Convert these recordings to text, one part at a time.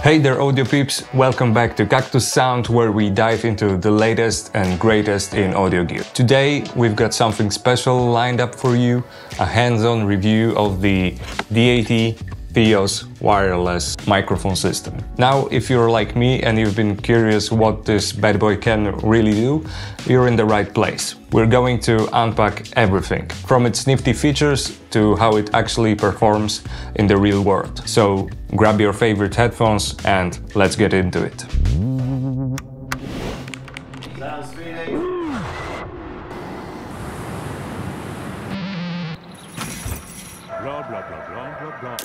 Hey there audio peeps, welcome back to Cactuzz Sound, where we dive into the latest and greatest in audio gear. Today we've got something special lined up for you, a hands-on review of the Deity Theos Wireless Microphone System. Now, if you're like me and you've been curious what this bad boy can really do, you're in the right place. We're going to unpack everything, from its nifty features to how it actually performs in the real world. So grab your favorite headphones and let's get into it. Blah, blah, blah, blah, blah, blah.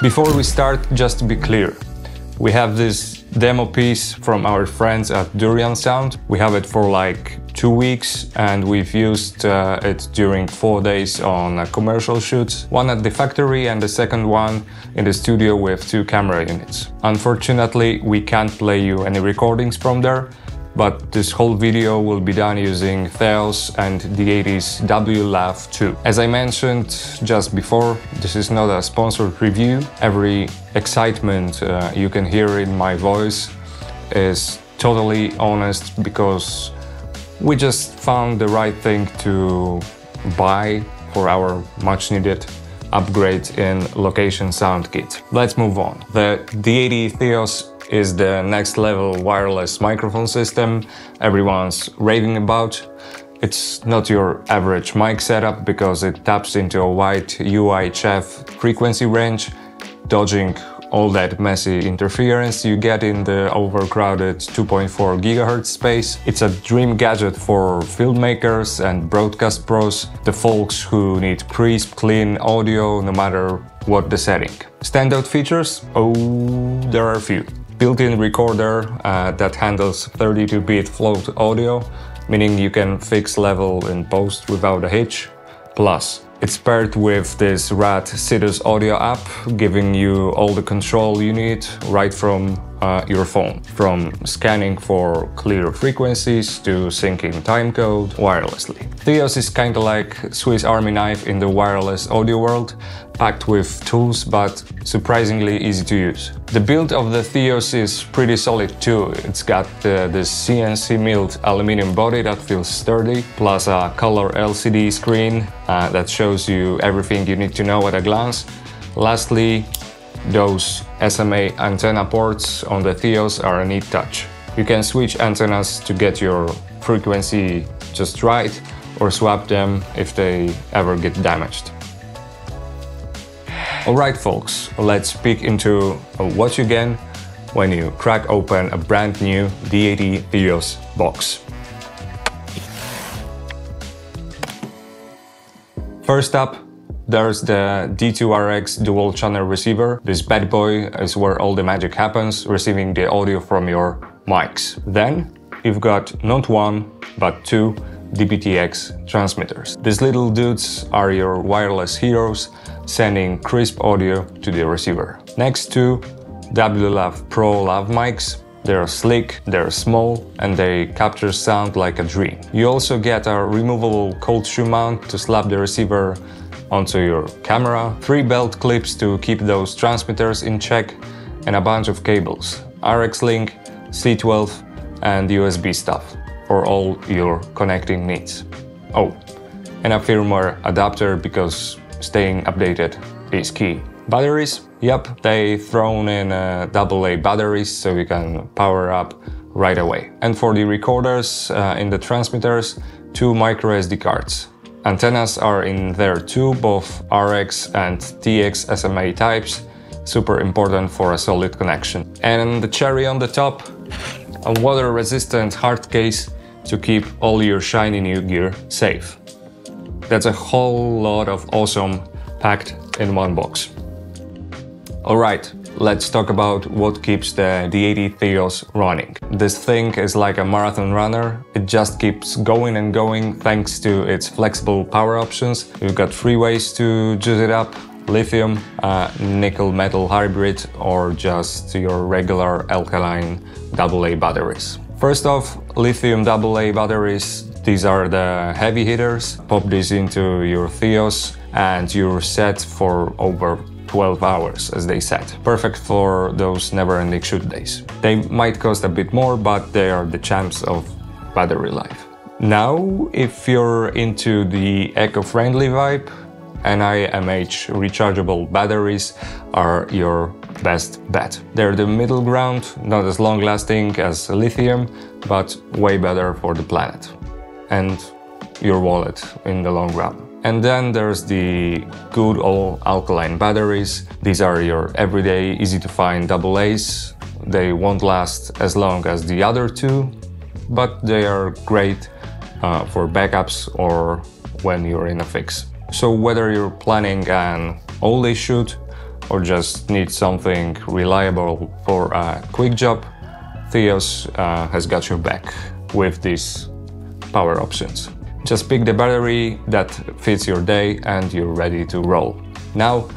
Before we start, just to be clear, we have this demo piece from our friends at Durian Sound. We have it for like 2 weeks and we've used it during 4 days on commercial shoots. One at the factory and the second one in the studio with 2 camera units. Unfortunately, we can't play you any recordings from there, but this whole video will be done using Theos and Deity's Lav 2. As I mentioned just before, this is not a sponsored review. Every excitement you can hear in my voice is totally honest, because we just found the right thing to buy for our much needed upgrade in location sound kit. Let's move on. The Deity Theos is the next level wireless microphone system everyone's raving about. It's not your average mic setup because it taps into a wide UHF frequency range, dodging all that messy interference you get in the overcrowded 2.4 GHz space. It's a dream gadget for filmmakers and broadcast pros, the folks who need crisp, clean audio no matter what the setting. Standout features? Oh, there are a few. Built-in recorder that handles 32-bit float audio, meaning you can fix level in post without a hitch. Plus, it's paired with this rad Sidus audio app, giving you all the control you need right from your phone. From scanning for clear frequencies to syncing timecode wirelessly. Theos is kinda like Swiss Army knife in the wireless audio world, packed with tools but surprisingly easy to use. The build of the Theos is pretty solid too. It's got this CNC milled aluminum body that feels sturdy, plus a color LCD screen that shows you everything you need to know at a glance. Lastly, those SMA antenna ports on the Theos are a neat touch. You can switch antennas to get your frequency just right, or swap them if they ever get damaged. Alright folks, let's peek into what you get when you crack open a brand new Deity Theos box. First up, there's the D2RX dual channel receiver. This bad boy is where all the magic happens, receiving the audio from your mics. Then you've got not one, but 2 DBTX transmitters. These little dudes are your wireless heroes, sending crisp audio to the receiver. Next to WLAV Pro Lav Mics. They're slick, they're small, and they capture sound like a dream. You also get a removable cold shoe mount to slap the receiver onto your camera, 3 belt clips to keep those transmitters in check, and a bunch of cables, RX link, C12 and USB stuff for all your connecting needs. Oh, and a firmware adapter because staying updated is key. Batteries? Yep, they thrown in AA batteries so you can power up right away. And for the recorders in the transmitters, 2 micro SD cards. Antennas are in there too, both RX and TX SMA types, super important for a solid connection. And the cherry on the top, a water-resistant hard case to keep all your shiny new gear safe. That's a whole lot of awesome packed in one box. Alright, let's talk about what keeps the Deity Theos running. This thing is like a marathon runner. It just keeps going and going thanks to its flexible power options. You've got 3 ways to juice it up: lithium, nickel metal hybrid, or just your regular alkaline AA batteries. First off, lithium AA batteries These are the heavy hitters. Pop this into your Theos and you're set for over 12 hours, as they said. Perfect for those never-ending shoot days. They might cost a bit more, but they are the champs of battery life. Now, if you're into the eco-friendly vibe, NiMH rechargeable batteries are your best bet. They're the middle ground, not as long-lasting as lithium, but way better for the planet and your wallet in the long run. And then there's the good old alkaline batteries. These are your everyday, easy-to-find AA's. They won't last as long as the other two, but they are great for backups or when you're in a fix. So whether you're planning an all-day shoot or just need something reliable for a quick job, Theos has got your back with these power options. Just pick the battery that fits your day and you're ready to roll. Now,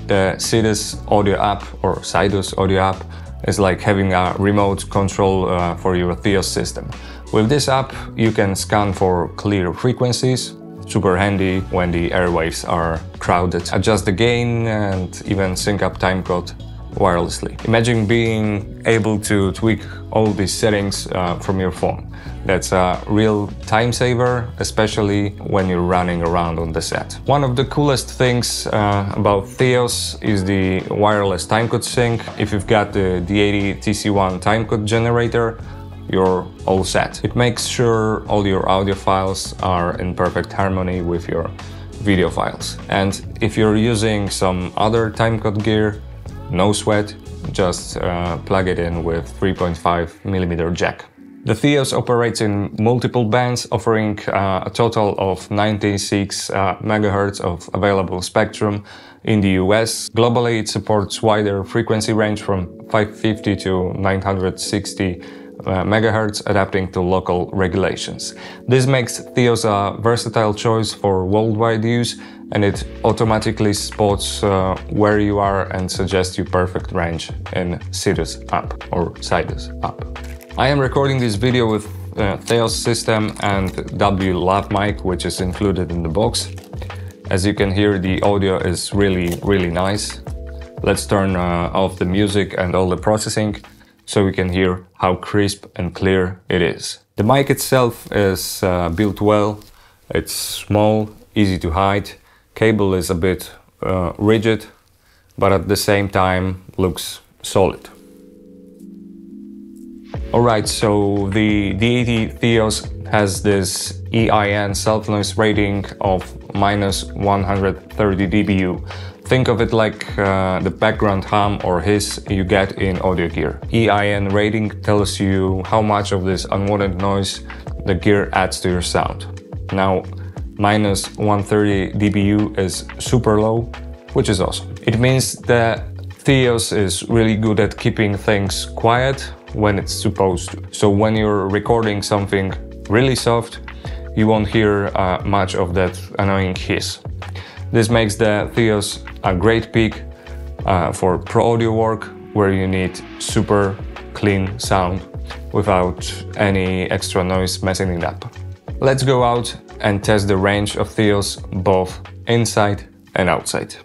the Sidus audio app or Sidus audio app is like having a remote control for your Theos system. With this app, you can scan for clear frequencies, super handy when the airwaves are crowded. Adjust the gain and even sync up timecode wirelessly. Imagine being able to tweak all these settings from your phone. That's a real time saver, especially when you're running around on the set. One of the coolest things about Theos is the wireless timecode sync. If you've got the Deity TC1 timecode generator, you're all set. It makes sure all your audio files are in perfect harmony with your video files. And if you're using some other timecode gear, no sweat, just plug it in with 3.5mm jack. The Theos operates in multiple bands, offering a total of 96 MHz of available spectrum in the US. Globally, it supports wider frequency range from 550 to 960 MHz, adapting to local regulations. This makes Theos a versatile choice for worldwide use, and it automatically spots where you are and suggests you perfect range in Sidus App or Sidus App. I am recording this video with Theos system and Lav Mic, which is included in the box. As you can hear, the audio is really nice. Let's turn off the music and all the processing so we can hear how crisp and clear it is. The mic itself is built well. It's small, easy to hide. Cable is a bit rigid, but at the same time looks solid. Alright, so the Deity Theos has this EIN self-noise rating of -130 dBu. Think of it like the background hum or hiss you get in audio gear. EIN rating tells you how much of this unwanted noise the gear adds to your sound. Now, -130 dBu is super low, which is awesome. It means that Theos is really good at keeping things quiet when it's supposed to. So when you're recording something really soft, you won't hear much of that annoying hiss. This makes the Theos a great pick for pro audio work where you need super clean sound without any extra noise messing it up. Let's go out and test the range of Theos both inside and outside.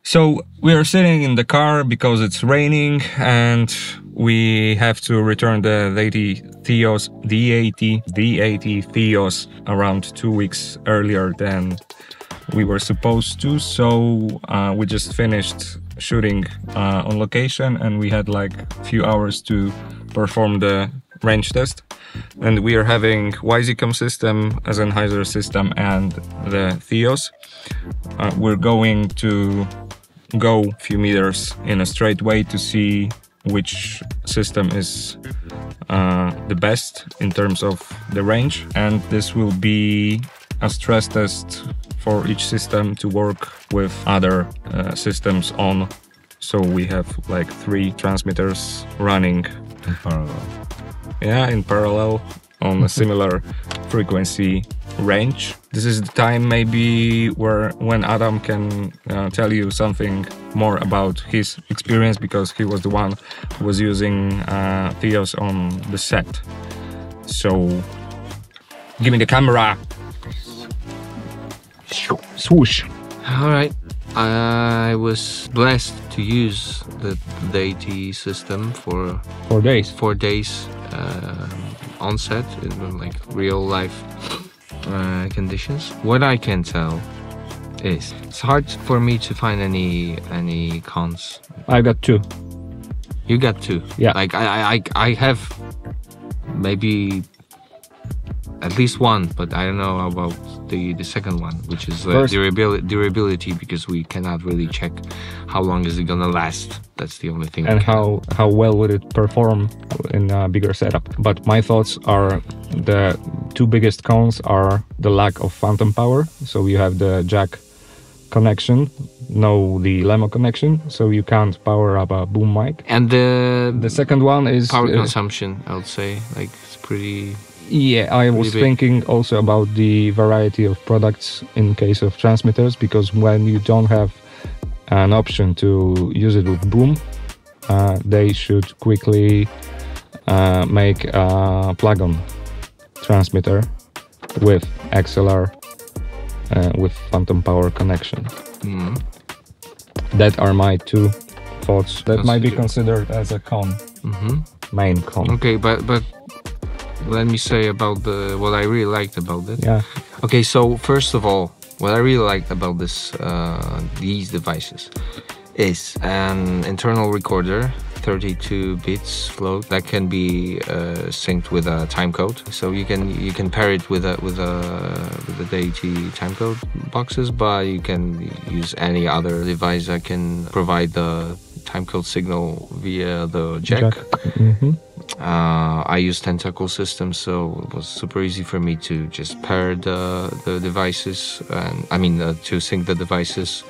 So we are sitting in the car because it's raining and we have to return the Deity Theos around 2 weeks earlier than we were supposed to. So we just finished shooting on location and we had like a few hours to perform the range test. And we are having Wisecom system, Sennheiser system and the Theos. We're going to go a few meters in a straight way to see which system is the best in terms of the range, and this will be a stress test for each system to work with other systems on. So we have like 3 transmitters running in parallel. Yeah, in parallel on a similar frequency range. This is the time maybe when Adam can tell you something more about his experience, because he was the one who was using Theos on the set. So Give me the camera. Swoosh. All right. I was blessed to use the Deity system for 4 days. 4 days on set in like real life conditions. What I can tell is it's hard for me to find any cons. I got 2. You got 2. Yeah. Like I have maybe at least 1, but I don't know about the second one, which is durability, because we cannot really check how long is it gonna last. That's the only thing. And how well would it perform in a bigger setup. But my thoughts are the 2 biggest cons are the lack of phantom power. So you have the jack connection, no the LEMO connection, so you can't power up a boom mic. And the second one is power consumption, I would say. Like it's pretty... Yeah, I was thinking also about the variety of products in case of transmitters, because when you don't have an option to use it with boom, they should quickly make a plug-on transmitter with XLR with phantom power connection. That are my 2 thoughts. That might be considered as a con, main con. Okay, but let me say about what I really liked about it. Yeah. Okay, so first of all, what I really liked about these devices is an internal recorder, 32 bits float, that can be synced with a timecode. So you can pair it with the Deity timecode boxes, but you can use any other device that can provide the timecode signal via the jack. I use Tentacle system, so it was super easy for me to just pair the devices, and I mean to sync the devices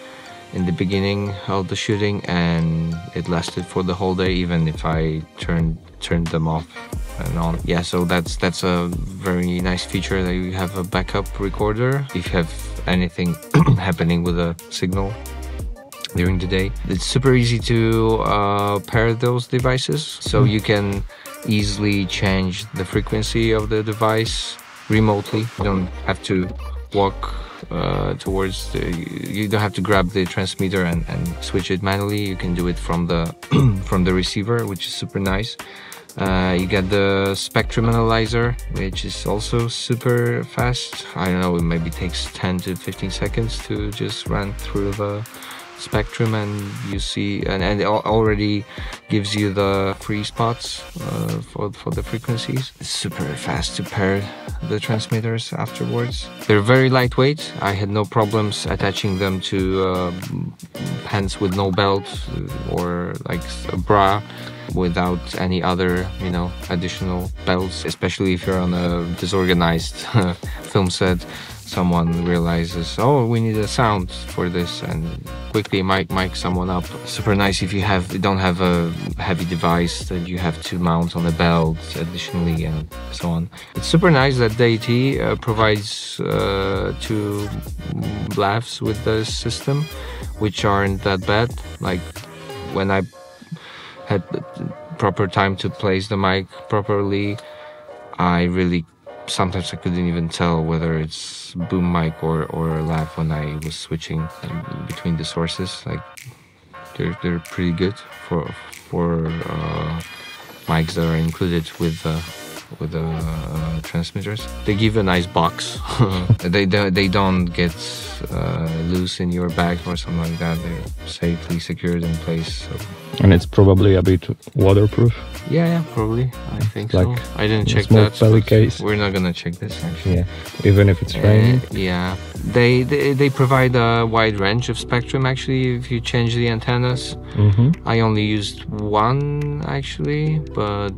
in the beginning of the shooting, and it lasted for the whole day, even if I turned them off and on. Yeah, so that's a very nice feature, that you have a backup recorder if you have anything happening with a signal during the day. It's super easy to pair those devices, so you can easily change the frequency of the device remotely. You don't have to walk towards you don't have to grab the transmitter and switch it manually. You can do it from the from the receiver, which is super nice. You get the spectrum analyzer, which is also super fast. I don't know, it maybe takes 10 to 15 seconds to just run through the spectrum, and you see, and it already gives you the free spots for the frequencies. It's super fast to pair the transmitters afterwards. They're very lightweight. I had no problems attaching them to pants with no belt or like a bra without any other, you know, additional belts, especially if you're on a disorganized film set. Someone realizes, oh, we need a sound for this, and quickly mic someone up. Super nice if you don't have a heavy device that you have to mount on a belt additionally, and so on. It's super nice that Deity provides 2 lavs with the system, which aren't that bad. Like when I had proper time to place the mic properly, sometimes I couldn't even tell whether it's boom mic or lav when I was switching between the sources. Like they're pretty good for mics that are included with the transmitters. They give a nice box. they don't get loose in your bag or something like that. They're safely secured in place. So. And it's probably a bit waterproof. Yeah, probably. I think like so. I didn't check small that. belly case. We're not gonna check this actually. Yeah, even if it's raining. Yeah, they provide a wide range of spectrum actually. If you change the antennas, I only used 1 actually, but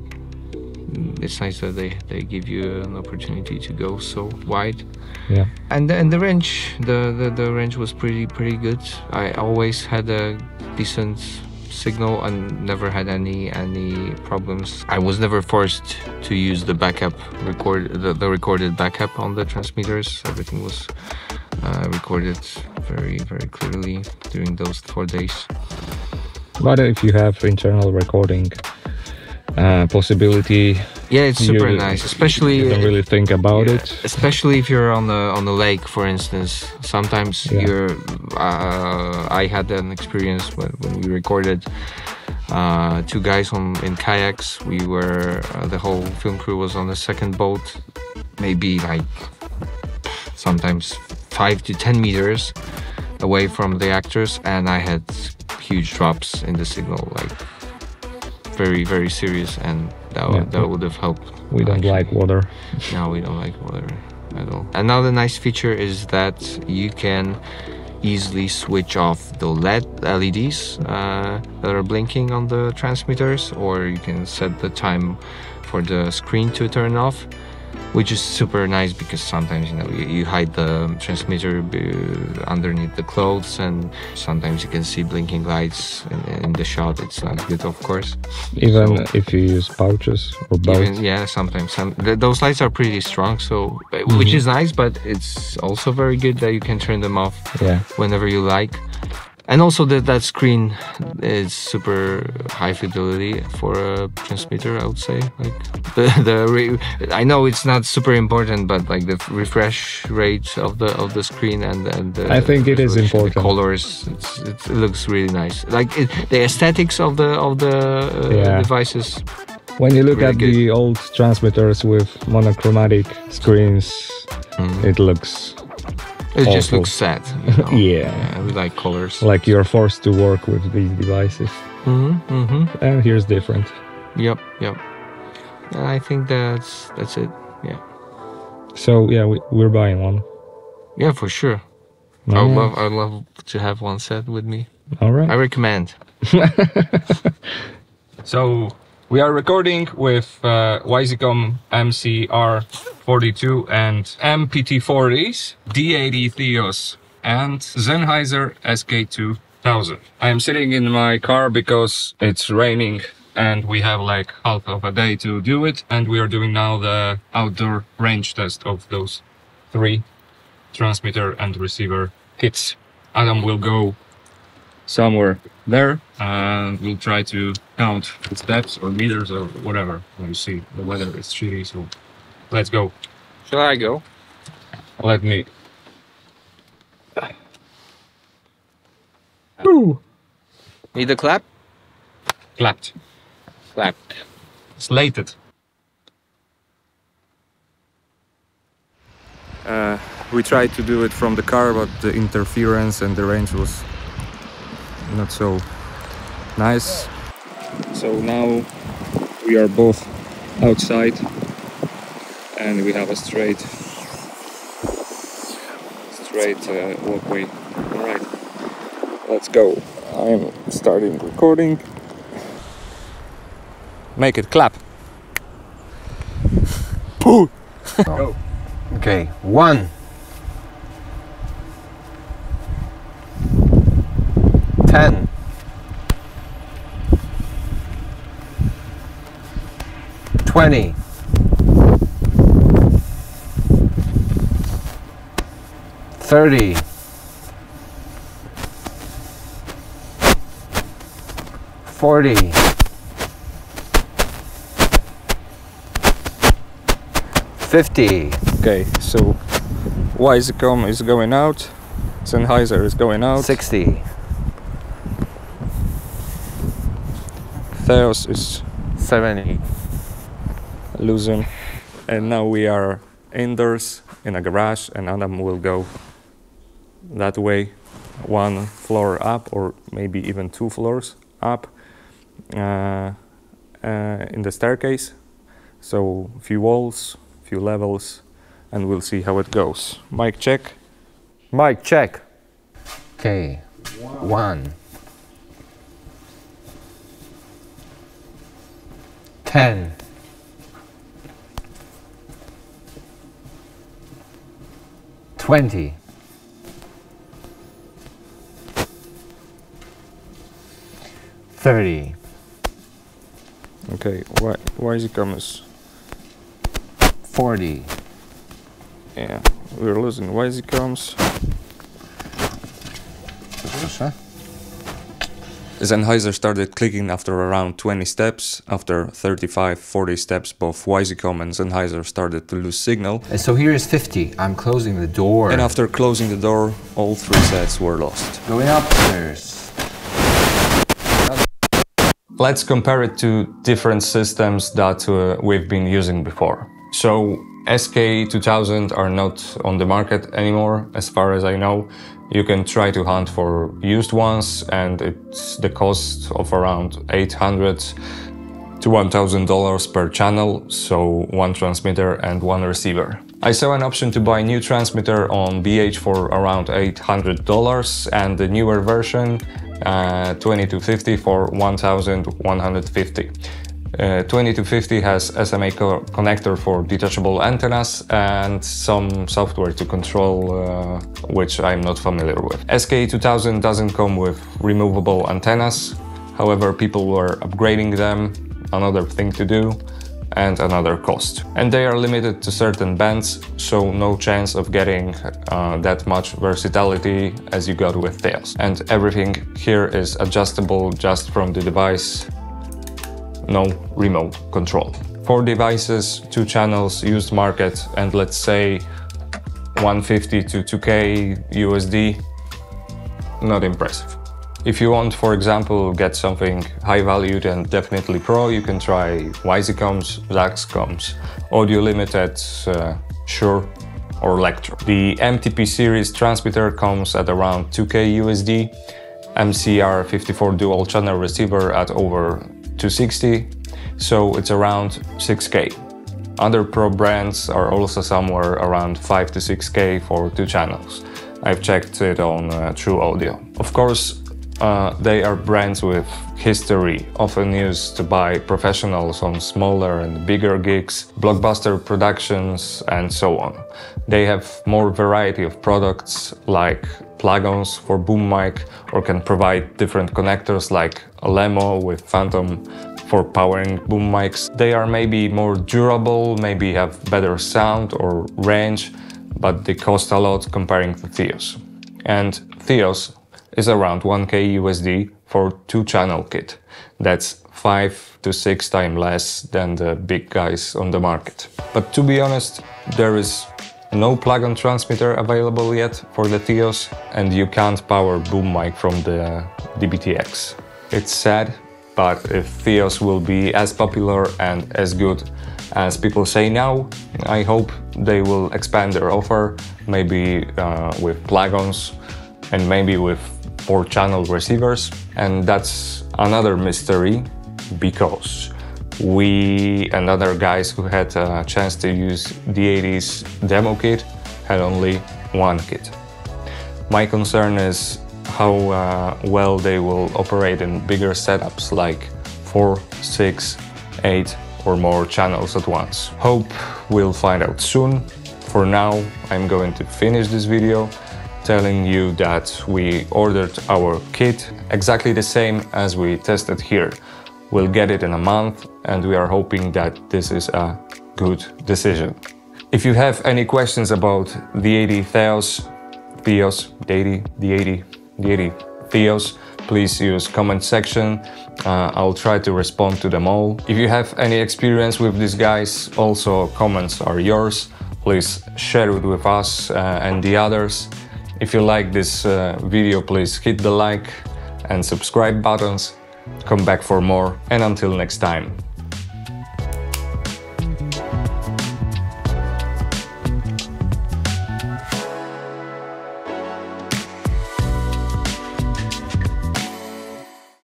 it's nice that they give you an opportunity to go so wide. Yeah, and the range, the range was pretty good. I always had a decent signal and never had any problems. I was never forced to use the backup the recorded backup on the transmitters. Everything was recorded very clearly during those 4 days. But if you have internal recording possibility, Yeah, it's super nice, especially you don't really think about it. Especially if you're on the lake, for instance. Sometimes you're. I had an experience when we recorded two guys in kayaks. We were the whole film crew was on the second boat, maybe like sometimes 5 to 10 meters away from the actors, and I had huge drops in the signal, like very, very serious, and that would have helped. We don't like water. No, we don't like water at all. Another nice feature is that you can easily switch off the LEDs that are blinking on the transmitters, or you can set the time for the screen to turn off, which is super nice because sometimes you hide the transmitter underneath the clothes, and sometimes you can see blinking lights in the shot. It's not good, of course. Even if you use pouches or both. Yeah, sometimes those lights are pretty strong, so which is nice, but it's also very good that you can turn them off whenever you like. And also that screen is super high fidelity for a transmitter, I would say. Like I know it's not super important, but like the refresh rate of the screen and I think it is important. The colors, it looks really nice. Like the aesthetics of the devices. When you look at the old transmitters with monochromatic screens, it looks. It just looks sad. You know? Yeah, we like colors. Like you're forced to work with these devices. And here's different. Yep. And I think that's it. Yeah. So yeah, we're buying one. Yeah, for sure. I'd love to have one set with me. All right. I recommend. So we are recording with Wisecom MCR42 and MPT40s, Deity Theos and Sennheiser SK2000. I am sitting in my car because it's raining and we have like half of a day to do it, and we are doing now the outdoor range test of those 3 transmitter and receiver kits. Adam will go somewhere there and we'll try to count the steps or meters or whatever. You see the weather is shitty, so let's go. Shall I go? Let me. Woo! Need a clap? Clapped. Slated. We tried to do it from the car, but the interference and the range was not so nice. So now we are both outside and we have a straight walkway. All right, let's go. I'm starting recording. Make it clap. Pooh. Go. Okay, 1. 10. 20. 30. 40. 50. Okay, so Wisecom is going out, Sennheiser is going out, 60. Theos is 70. losing, and now we are indoors in a garage, and Adam will go that way, 1 floor up or maybe even 2 floors up in the staircase. So a few walls, few levels, and we'll see how it goes. Mic check. Mic check. Okay, 1. 10. 20. 30. Okay, Wisecom is 40. Yeah, we're losing Wisecoms. Proszę. Sennheiser started clicking after around 20 steps. After 35-40 steps, both Wisecom and Sennheiser started to lose signal. And so here is 50. I'm closing the door. And after closing the door, all 3 sets were lost. Going upstairs. Let's compare it to different systems that we've been using before. So SK2000 are not on the market anymore, as far as I know. You can try to hunt for used ones, and it's the cost of around $800 to $1,000 per channel, so 1 transmitter and 1 receiver. I saw an option to buy new transmitter on BH for around $800 and the newer version 2250 for $1,150. 2250 has SMA connector for detachable antennas and some software to control, which I'm not familiar with. SK2000 doesn't come with removable antennas, however people were upgrading them, another thing to do and another cost. And they are limited to certain bands, so no chance of getting that much versatility as you got with Theos. And everything here is adjustable just from the device. No remote control. 4 devices, 2 channels, used market, and let's say 150 to 2K USD, not impressive. If you want, for example, get something high valued and definitely pro, you can try Wisecoms, Zaxcoms, Audio Limited, Shure or Lectro. The MTP series transmitter comes at around 2K USD, MCR54 dual channel receiver at over 260, so it's around 6K. Other pro brands are also somewhere around 5 to 6K for 2 channels. I've checked it on True Audio. Of course, they are brands with history, often used by professionals on smaller and bigger gigs, blockbuster productions, and so on. They have more variety of products like plug-ins for boom mic, or can provide different connectors like a Lemo with Phantom for powering boom mics. They are maybe more durable, maybe have better sound or range, but they cost a lot comparing to Theos. And Theos is around 1K USD for 2-channel kit. That's 5 to 6 times less than the big guys on the market. But to be honest, there is no plug-in transmitter available yet for the Theos, and you can't power boom mic from the DBTX. It's sad, but if Theos will be as popular and as good as people say now, I hope they will expand their offer, maybe with plug-ins and maybe with 4-channel receivers. And that's another mystery, because we and other guys who had a chance to use Deity's demo kit had only 1 kit. My concern is how well they will operate in bigger setups like 4, 6, 8 or more channels at once. Hope we'll find out soon. For now, I'm going to finish this video telling you that we ordered our kit exactly the same as we tested here. We'll get it in a month, and we are hoping that this is a good decision. If you have any questions about Deity Theos, Deity Theos, please use comment section. I'll try to respond to them all. If you have any experience with these guys, also comments are yours. Please share it with us and the others. If you like this video, please hit the like and subscribe buttons. Come back for more, and until next time,